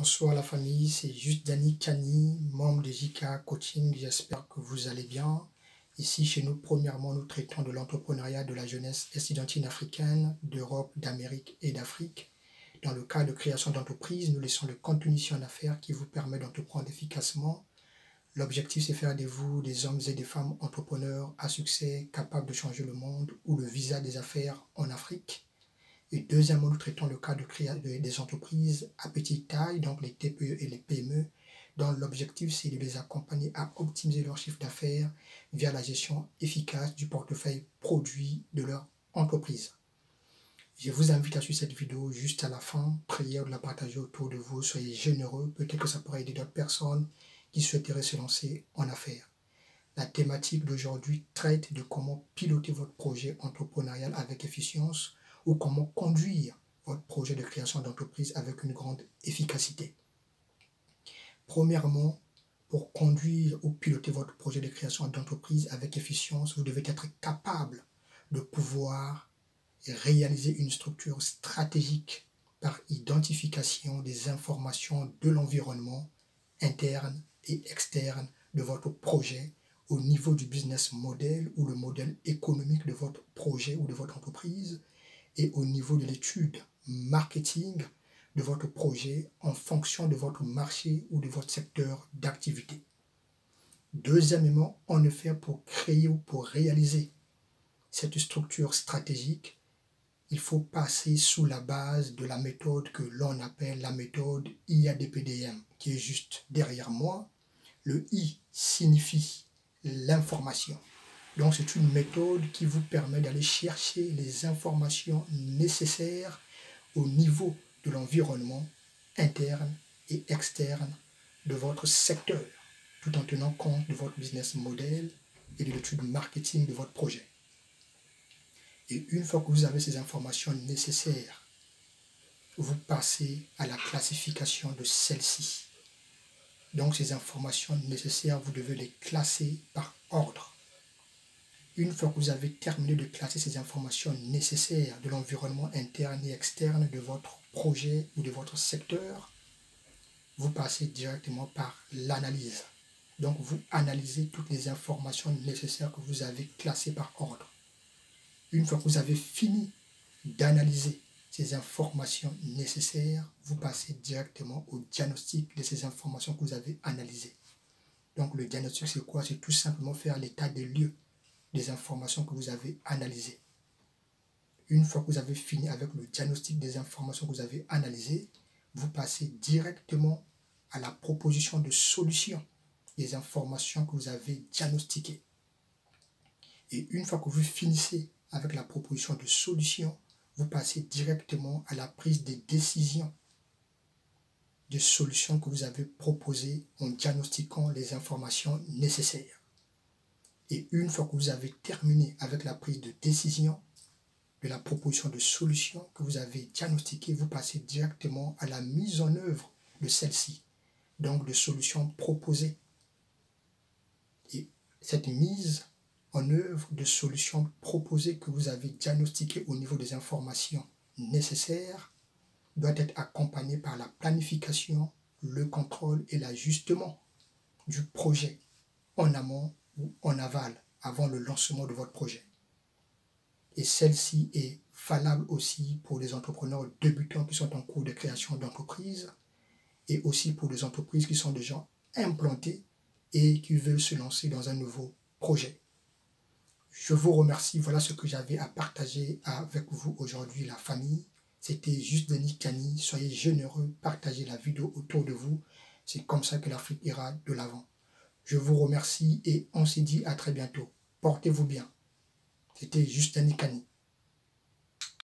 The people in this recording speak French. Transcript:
Bonsoir la famille, c'est juste Danny Kani, membre de JK Coaching. J'espère que vous allez bien. Ici chez nous, premièrement, nous traitons de l'entrepreneuriat de la jeunesse estudiantine africaine, d'Europe, d'Amérique et d'Afrique. Dans le cas de création d'entreprise, nous laissons le contenu sur en affaires qui vous permet d'entreprendre efficacement. L'objectif, c'est faire de vous des hommes et des femmes entrepreneurs à succès, capables de changer le monde ou le visa des affaires en Afrique. Et deuxièmement, nous traitons le cas des entreprises à petite taille, donc les TPE et les PME, dont l'objectif c'est de les accompagner à optimiser leur chiffre d'affaires via la gestion efficace du portefeuille produit de leur entreprise. Je vous invite à suivre cette vidéo juste à la fin, prière de la partager autour de vous, soyez généreux, peut-être que ça pourrait aider d'autres personnes qui souhaiteraient se lancer en affaires. La thématique d'aujourd'hui traite de comment piloter votre projet entrepreneurial avec efficience ou comment conduire votre projet de création d'entreprise avec une grande efficacité. Premièrement, pour conduire ou piloter votre projet de création d'entreprise avec efficience, vous devez être capable de pouvoir réaliser une structure stratégique par identification des informations de l'environnement interne et externe de votre projet au niveau du business model ou le modèle économique de votre projet ou de votre entreprise et au niveau de l'étude marketing de votre projet en fonction de votre marché ou de votre secteur d'activité. Deuxièmement, en effet, pour créer ou pour réaliser cette structure stratégique, il faut passer sous la base de la méthode que l'on appelle la méthode IADPDM, qui est juste derrière moi. Le I signifie l'information. Donc c'est une méthode qui vous permet d'aller chercher les informations nécessaires au niveau de l'environnement interne et externe de votre secteur, tout en tenant compte de votre business model et de l'étude marketing de votre projet. Et une fois que vous avez ces informations nécessaires, vous passez à la classification de celles-ci. Donc ces informations nécessaires, vous devez les classer par ordre. Une fois que vous avez terminé de classer ces informations nécessaires de l'environnement interne et externe de votre projet ou de votre secteur, vous passez directement par l'analyse. Donc vous analysez toutes les informations nécessaires que vous avez classées par ordre. Une fois que vous avez fini d'analyser ces informations nécessaires, vous passez directement au diagnostic de ces informations que vous avez analysées. Donc le diagnostic, c'est quoi? C'est tout simplement faire l'état des lieux des informations que vous avez analysées. Une fois que vous avez fini avec le diagnostic des informations que vous avez analysées, vous passez directement à la proposition de solution des informations que vous avez diagnostiquées. Et une fois que vous finissez avec la proposition de solution, vous passez directement à la prise des décisions de solutions que vous avez proposées en diagnostiquant les informations nécessaires. Et une fois que vous avez terminé avec la prise de décision de la proposition de solution que vous avez diagnostiquée, vous passez directement à la mise en œuvre de celle-ci, donc de solutions proposées. Et cette mise en œuvre de solutions proposées que vous avez diagnostiquées au niveau des informations nécessaires doit être accompagnée par la planification, le contrôle et l'ajustement du projet en amont ou en aval avant le lancement de votre projet. Et celle-ci est valable aussi pour les entrepreneurs débutants qui sont en cours de création d'entreprise et aussi pour les entreprises qui sont déjà implantées et qui veulent se lancer dans un nouveau projet. Je vous remercie. Voilà ce que j'avais à partager avec vous aujourd'hui, la famille. C'était juste Danny Kani. Soyez généreux, partagez la vidéo autour de vous. C'est comme ça que l'Afrique ira de l'avant. Je vous remercie et on se dit à très bientôt. Portez-vous bien. C'était juste Danny Kani.